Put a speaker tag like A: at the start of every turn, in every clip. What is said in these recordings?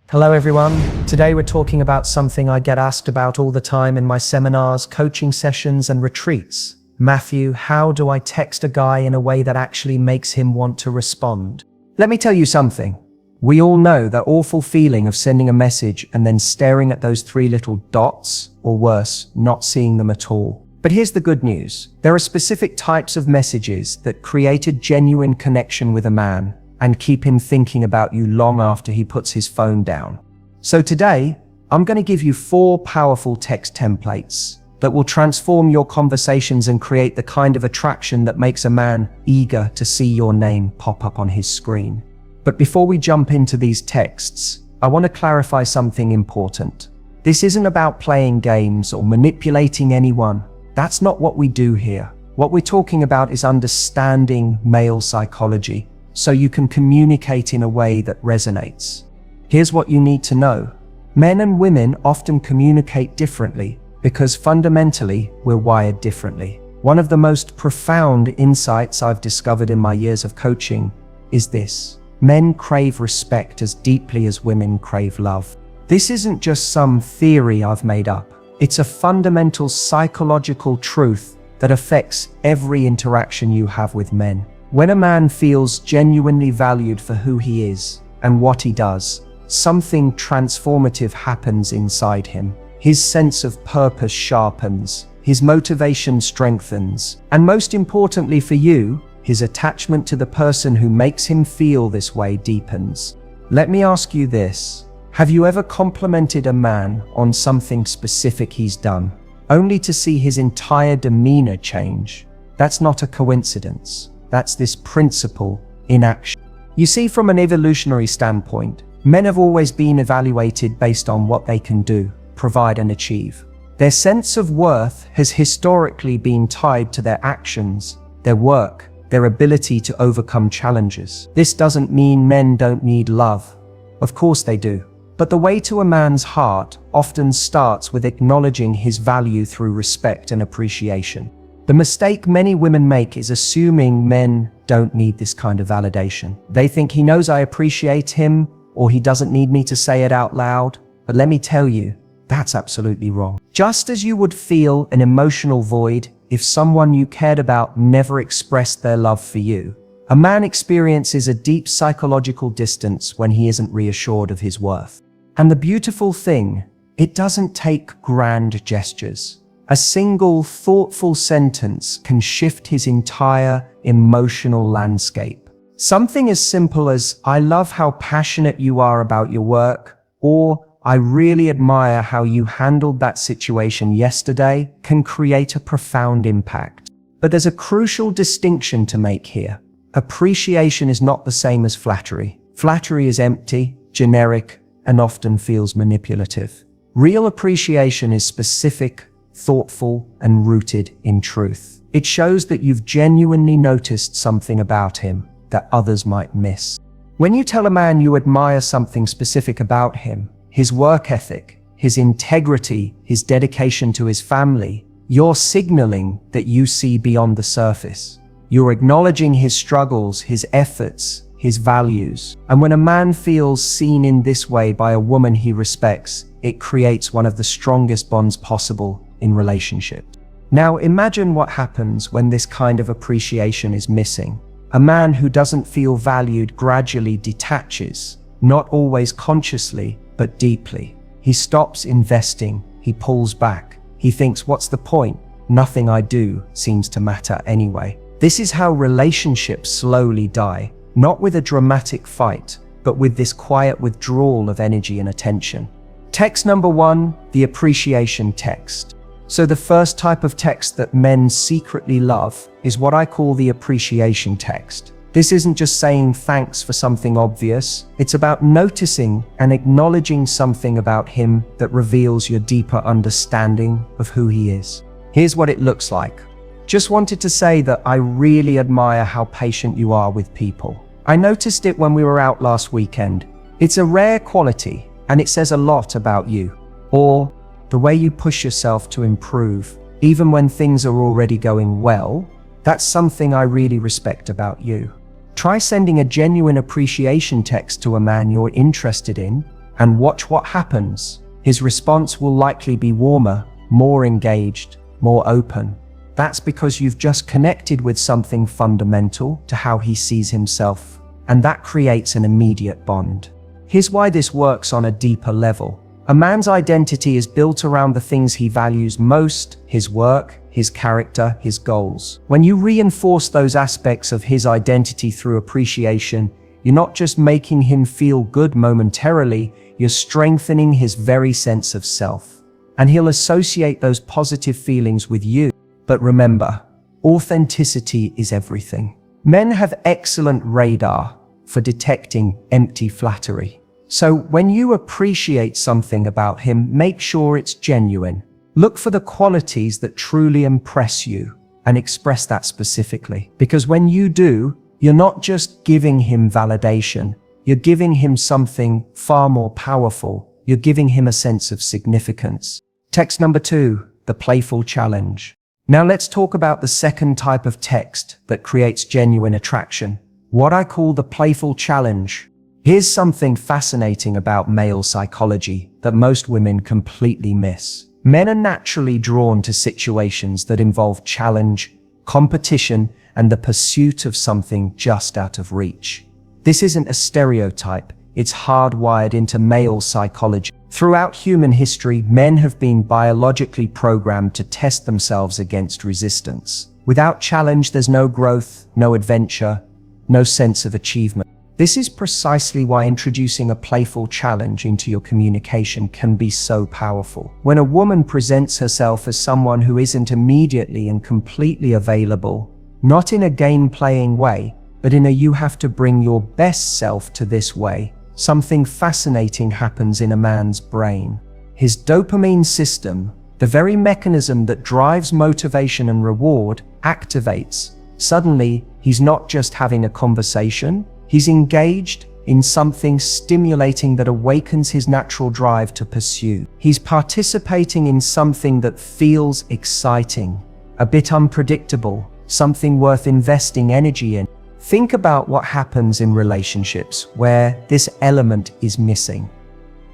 A: Hello everyone. Today we're talking about something I get asked about all the time in my seminars, coaching sessions, and retreats. Matthew, how do I text a guy in a way that actually makes him want to respond? Let me tell you something. We all know that awful feeling of sending a message and then staring at those three little dots, or worse, not seeing them at all. But here's the good news. There are specific types of messages that create a genuine connection with a man and keep him thinking about you long after he puts his phone down. So today, I'm going to give you 4 powerful text templates that will transform your conversations and create the kind of attraction that makes a man eager to see your name pop up on his screen. But before we jump into these texts, I want to clarify something important. This isn't about playing games or manipulating anyone. That's not what we do here. What we're talking about is understanding male psychology, so you can communicate in a way that resonates. Here's what you need to know. Men and women often communicate differently because fundamentally we're wired differently. One of the most profound insights I've discovered in my years of coaching is this. Men crave respect as deeply as women crave love. This isn't just some theory I've made up. It's a fundamental psychological truth that affects every interaction you have with men. When a man feels genuinely valued for who he is and what he does, something transformative happens inside him. His sense of purpose sharpens, his motivation strengthens, and most importantly for you, his attachment to the person who makes him feel this way deepens. Let me ask you this. Have you ever complimented a man on something specific he's done, only to see his entire demeanor change? That's not a coincidence. That's this principle in action. You see, from an evolutionary standpoint, men have always been evaluated based on what they can do, provide, and achieve. Their sense of worth has historically been tied to their actions, their work, their ability to overcome challenges. This doesn't mean men don't need love. Of course they do. But the way to a man's heart often starts with acknowledging his value through respect and appreciation. The mistake many women make is assuming men don't need this kind of validation. They think he knows I appreciate him, or he doesn't need me to say it out loud. But let me tell you, that's absolutely wrong. Just as you would feel an emotional void if someone you cared about never expressed their love for you, a man experiences a deep psychological distance when he isn't reassured of his worth. And the beautiful thing, it doesn't take grand gestures. A single thoughtful sentence can shift his entire emotional landscape. Something as simple as, "I love how passionate you are about your work," or "I really admire how you handled that situation yesterday," can create a profound impact. But there's a crucial distinction to make here. Appreciation is not the same as flattery. Flattery is empty, generic, and often feels manipulative. Real appreciation is specific, thoughtful, and rooted in truth. It shows that you've genuinely noticed something about him that others might miss. When you tell a man you admire something specific about him, his work ethic, his integrity, his dedication to his family, you're signaling that you see beyond the surface. You're acknowledging his struggles, his efforts, his values. And when a man feels seen in this way by a woman he respects, it creates one of the strongest bonds possible in relationships. Now imagine what happens when this kind of appreciation is missing. A man who doesn't feel valued gradually detaches, not always consciously, but deeply. He stops investing, he pulls back. He thinks, what's the point? Nothing I do seems to matter anyway. This is how relationships slowly die, not with a dramatic fight, but with this quiet withdrawal of energy and attention. Text number 1, the appreciation text. So the first type of text that men secretly love is what I call the appreciation text. This isn't just saying thanks for something obvious. It's about noticing and acknowledging something about him that reveals your deeper understanding of who he is. Here's what it looks like. Just wanted to say that I really admire how patient you are with people. I noticed it when we were out last weekend. It's a rare quality, and it says a lot about you. Or, the way you push yourself to improve, even when things are already going well, that's something I really respect about you. Try sending a genuine appreciation text to a man you're interested in, And watch what happens. His response will likely be warmer, more engaged, more open. That's because you've just connected with something fundamental to how he sees himself, and that creates an immediate bond. Here's why this works on a deeper level. A man's identity is built around the things he values most: his work, his character, his goals. When you reinforce those aspects of his identity through appreciation, you're not just making him feel good momentarily, you're strengthening his very sense of self. And he'll associate those positive feelings with you. But remember, authenticity is everything. Men have excellent radar for detecting empty flattery. So when you appreciate something about him, make sure it's genuine. Look for the qualities that truly impress you and express that specifically. Because when you do, you're not just giving him validation, you're giving him something far more powerful. You're giving him a sense of significance. Text number 2, the playful challenge. Now let's talk about the second type of text that creates genuine attraction, what I call the playful challenge. Here's something fascinating about male psychology that most women completely miss. Men are naturally drawn to situations that involve challenge, competition, and the pursuit of something just out of reach. This isn't a stereotype, it's hardwired into male psychology. Throughout human history, men have been biologically programmed to test themselves against resistance. Without challenge, there's no growth, no adventure, no sense of achievement. This is precisely why introducing a playful challenge into your communication can be so powerful. When a woman presents herself as someone who isn't immediately and completely available, not in a game-playing way, but in a you have to bring your best self to this way, something fascinating happens in a man's brain. His dopamine system, the very mechanism that drives motivation and reward, activates. Suddenly, he's not just having a conversation, he's engaged in something stimulating that awakens his natural drive to pursue. He's participating in something that feels exciting, a bit unpredictable, something worth investing energy in. Think about what happens in relationships where this element is missing.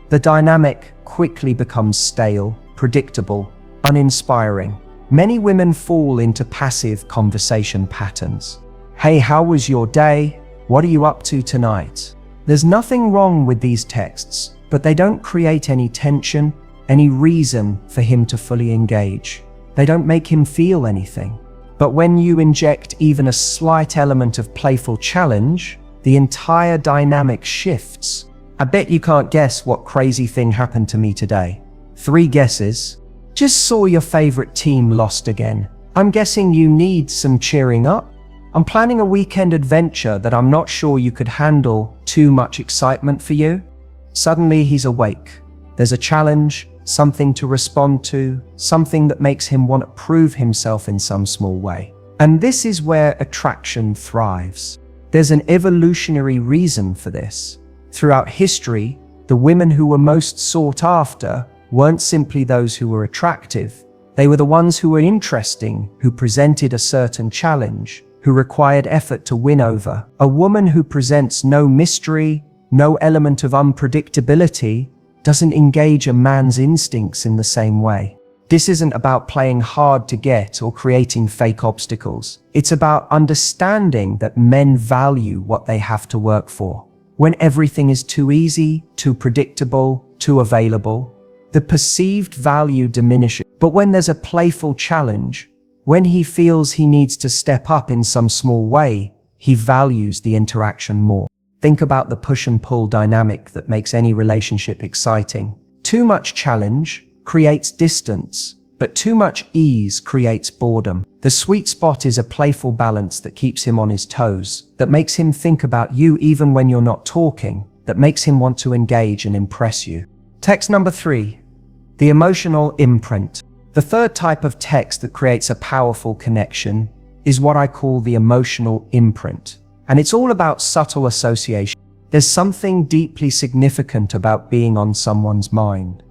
A: The dynamic quickly becomes stale, predictable, uninspiring. Many women fall into passive conversation patterns. Hey, how was your day? What are you up to tonight? There's nothing wrong with these texts, but they don't create any tension, any reason for him to fully engage. They don't make him feel anything. But when you inject even a slight element of playful challenge, the entire dynamic shifts. I bet you can't guess what crazy thing happened to me today. 3 guesses. Just saw your favorite team lost again. I'm guessing you need some cheering up? I'm planning a weekend adventure that I'm not sure you could handle. Too much excitement for you? Suddenly he's awake. There's a challenge, something to respond to, something that makes him want to prove himself in some small way. And this is where attraction thrives. There's an evolutionary reason for this. Throughout history, the women who were most sought after weren't simply those who were attractive. They were the ones who were interesting, who presented a certain challenge, who required effort to win over. A woman who presents no mystery, no element of unpredictability, doesn't engage a man's instincts in the same way. This isn't about playing hard to get or creating fake obstacles. It's about understanding that men value what they have to work for. When everything is too easy, too predictable, too available, the perceived value diminishes. But when there's a playful challenge, when he feels he needs to step up in some small way, he values the interaction more. Think about the push and pull dynamic that makes any relationship exciting. Too much challenge creates distance, but too much ease creates boredom. The sweet spot is a playful balance that keeps him on his toes, that makes him think about you even when you're not talking, that makes him want to engage and impress you. Text number 3, the emotional imprint. The third type of text that creates a powerful connection is what I call the emotional imprint. And it's all about subtle association. There's something deeply significant about being on someone's mind.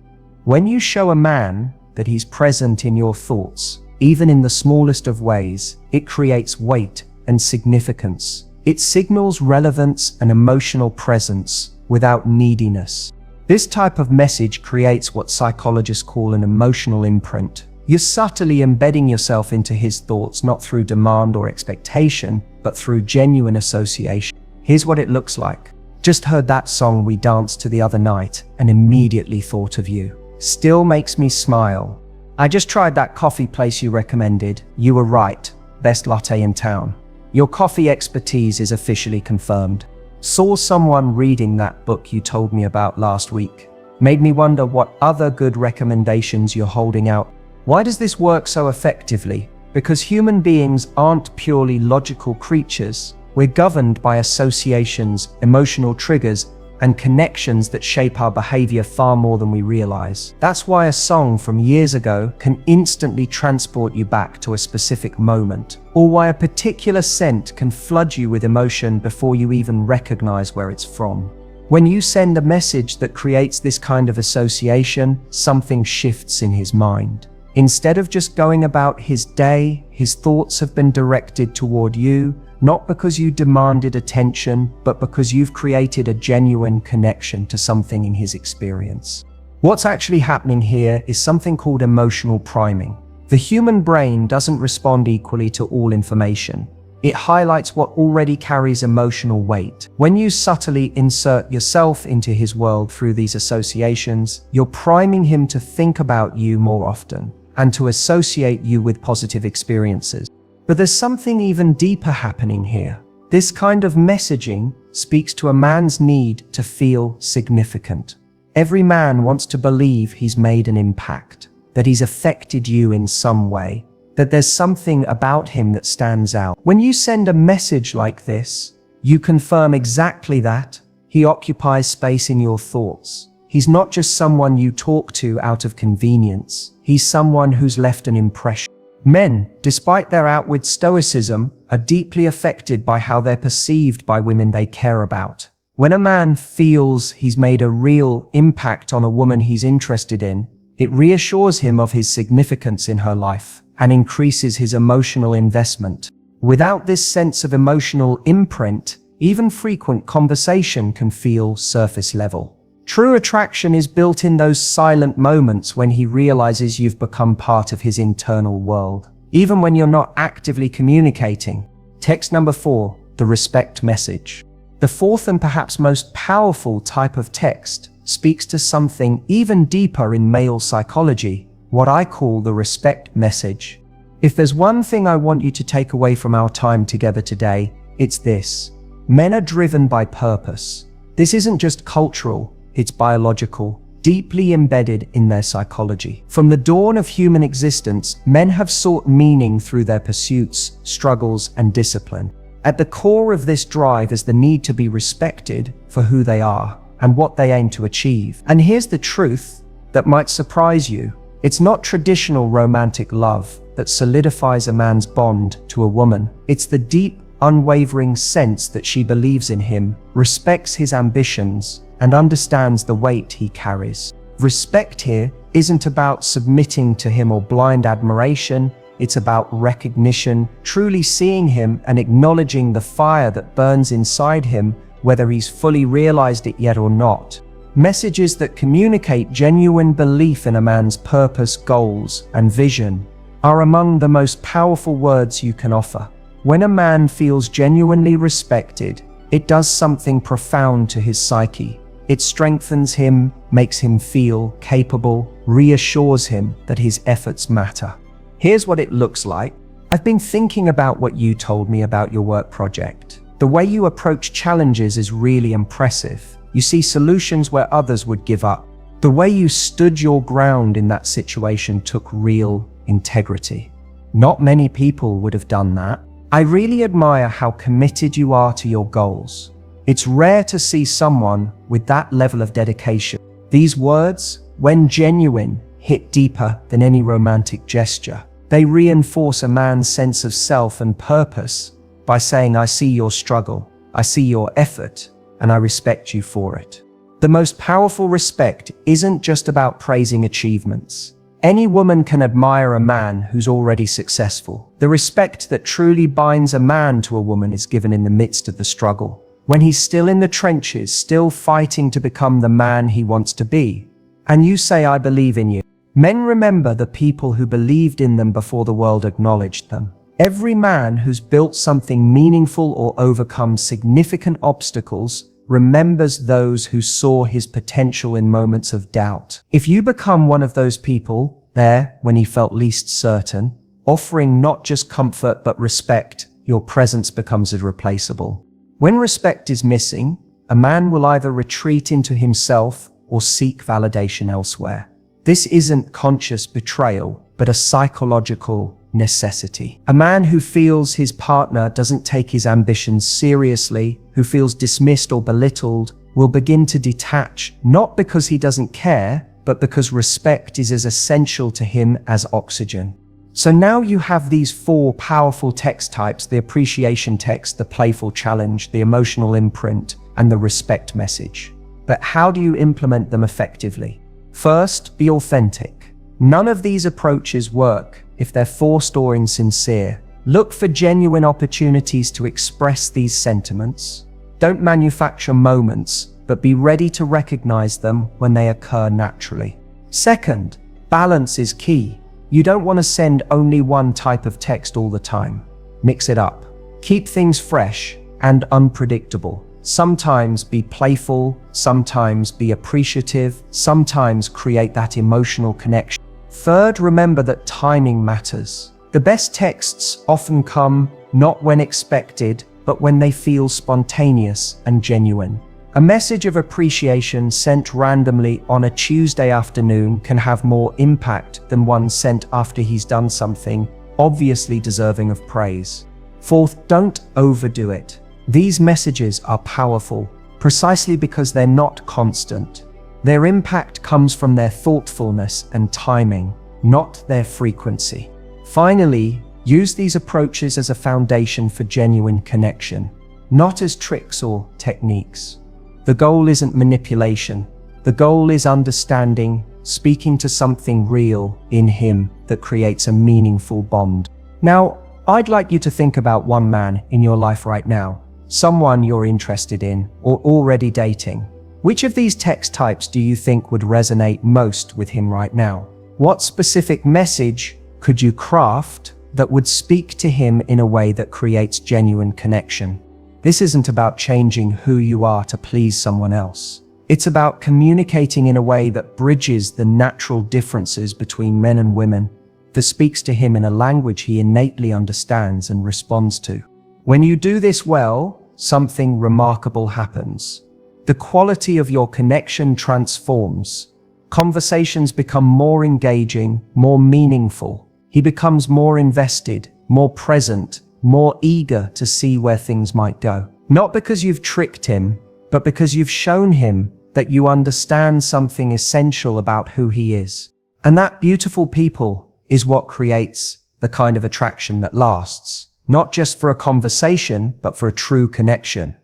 A: When you show a man that he's present in your thoughts, even in the smallest of ways, it creates weight and significance. It signals relevance and emotional presence without neediness. This type of message creates what psychologists call an emotional imprint. You're subtly embedding yourself into his thoughts, not through demand or expectation, but through genuine association. Here's what it looks like. Just heard that song we danced to the other night and immediately thought of you. Still makes me smile. I just tried that coffee place you recommended. You were right. Best latte in town. Your coffee expertise is officially confirmed. Saw someone reading that book you told me about last week. Made me wonder what other good recommendations you're holding out. Why does this work so effectively? Because human beings aren't purely logical creatures. We're governed by associations, emotional triggers, and connections that shape our behavior far more than we realize. That's why a song from years ago can instantly transport you back to a specific moment, or why a particular scent can flood you with emotion before you even recognize where it's from. When you send a message that creates this kind of association, something shifts in his mind. Instead of just going about his day, his thoughts have been directed toward you, not because you demanded attention, but because you've created a genuine connection to something in his experience. What's actually happening here is something called emotional priming. The human brain doesn't respond equally to all information. It highlights what already carries emotional weight. When you subtly insert yourself into his world through these associations, you're priming him to think about you more often and to associate you with positive experiences. But there's something even deeper happening here. This kind of messaging speaks to a man's need to feel significant. Every man wants to believe he's made an impact, that he's affected you in some way, that there's something about him that stands out. When you send a message like this, you confirm exactly that. He occupies space in your thoughts. He's not just someone you talk to out of convenience. He's someone who's left an impression. Men, despite their outward stoicism, are deeply affected by how they're perceived by women they care about. When a man feels he's made a real impact on a woman he's interested in, it reassures him of his significance in her life and increases his emotional investment. Without this sense of emotional imprint, even frequent conversation can feel surface level. True attraction is built in those silent moments when he realizes you've become part of his internal world, even when you're not actively communicating. Text number 4, the respect message. The fourth and perhaps most powerful type of text speaks to something even deeper in male psychology, what I call the respect message. If there's one thing I want you to take away from our time together today, it's this. Men are driven by purpose. This isn't just cultural. It's biological, deeply embedded in their psychology. From the dawn of human existence, men have sought meaning through their pursuits, struggles, and discipline. At the core of this drive is the need to be respected for who they are and what they aim to achieve. And here's the truth that might surprise you. It's not traditional romantic love that solidifies a man's bond to a woman. It's the deep, unwavering sense that she believes in him, respects his ambitions, and understands the weight he carries. Respect here isn't about submitting to him or blind admiration. It's about recognition, truly seeing him and acknowledging the fire that burns inside him, whether he's fully realized it yet or not. Messages that communicate genuine belief in a man's purpose, goals, and vision are among the most powerful words you can offer. When a man feels genuinely respected, it does something profound to his psyche. It strengthens him, makes him feel capable, reassures him that his efforts matter. Here's what it looks like. I've been thinking about what you told me about your work project. The way you approach challenges is really impressive. You see solutions where others would give up. The way you stood your ground in that situation took real integrity. Not many people would have done that. I really admire how committed you are to your goals. It's rare to see someone with that level of dedication. These words, when genuine, hit deeper than any romantic gesture. They reinforce a man's sense of self and purpose by saying, I see your struggle, I see your effort, and I respect you for it. The most powerful respect isn't just about praising achievements. Any woman can admire a man who's already successful. The respect that truly binds a man to a woman is given in the midst of the struggle. when he's still in the trenches, still fighting to become the man he wants to be. And you say, "I believe in you." Men remember the people who believed in them before the world acknowledged them. Every man who's built something meaningful or overcome significant obstacles remembers those who saw his potential in moments of doubt. If you become one of those people, there when he felt least certain, offering not just comfort but respect, your presence becomes irreplaceable. When respect is missing, a man will either retreat into himself or seek validation elsewhere. This isn't conscious betrayal, but a psychological necessity. A man who feels his partner doesn't take his ambitions seriously, who feels dismissed or belittled, will begin to detach, not because he doesn't care, but because respect is as essential to him as oxygen. So now you have these 4 powerful text types: the appreciation text, the playful challenge, the emotional imprint, and the respect message. But how do you implement them effectively? First, be authentic. None of these approaches work if they're forced or insincere. Look for genuine opportunities to express these sentiments. Don't manufacture moments, but be ready to recognize them when they occur naturally. Second, balance is key. You don't want to send only one type of text all the time. Mix it up. Keep things fresh and unpredictable. Sometimes be playful, sometimes be appreciative, sometimes create that emotional connection. Third, remember that timing matters. The best texts often come not when expected, but when they feel spontaneous and genuine. A message of appreciation sent randomly on a Tuesday afternoon can have more impact than one sent after he's done something obviously deserving of praise. Fourth, don't overdo it. These messages are powerful precisely because they're not constant. Their impact comes from their thoughtfulness and timing, not their frequency. Finally, use these approaches as a foundation for genuine connection, not as tricks or techniques. The goal isn't manipulation. The goal is understanding, speaking to something real in him that creates a meaningful bond. Now, I'd like you to think about one man in your life right now, someone you're interested in or already dating. Which of these text types do you think would resonate most with him right now? What specific message could you craft that would speak to him in a way that creates genuine connection? This isn't about changing who you are to please someone else. It's about communicating in a way that bridges the natural differences between men and women, that speaks to him in a language he innately understands and responds to. When you do this well, something remarkable happens. The quality of your connection transforms. Conversations become more engaging, more meaningful. He becomes more invested, more present, more eager to see where things might go. Not because you've tricked him, but because you've shown him that you understand something essential about who he is. And that beautiful people is what creates the kind of attraction that lasts. Not just for a conversation, but for a true connection.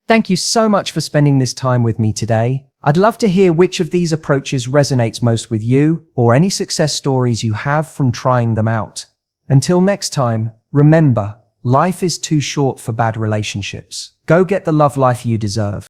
A: Thank you so much for spending this time with me today. I'd love to hear which of these approaches resonates most with you, or any success stories you have from trying them out. Until next time, remember, life is too short for bad relationships. Go get the love life you deserve.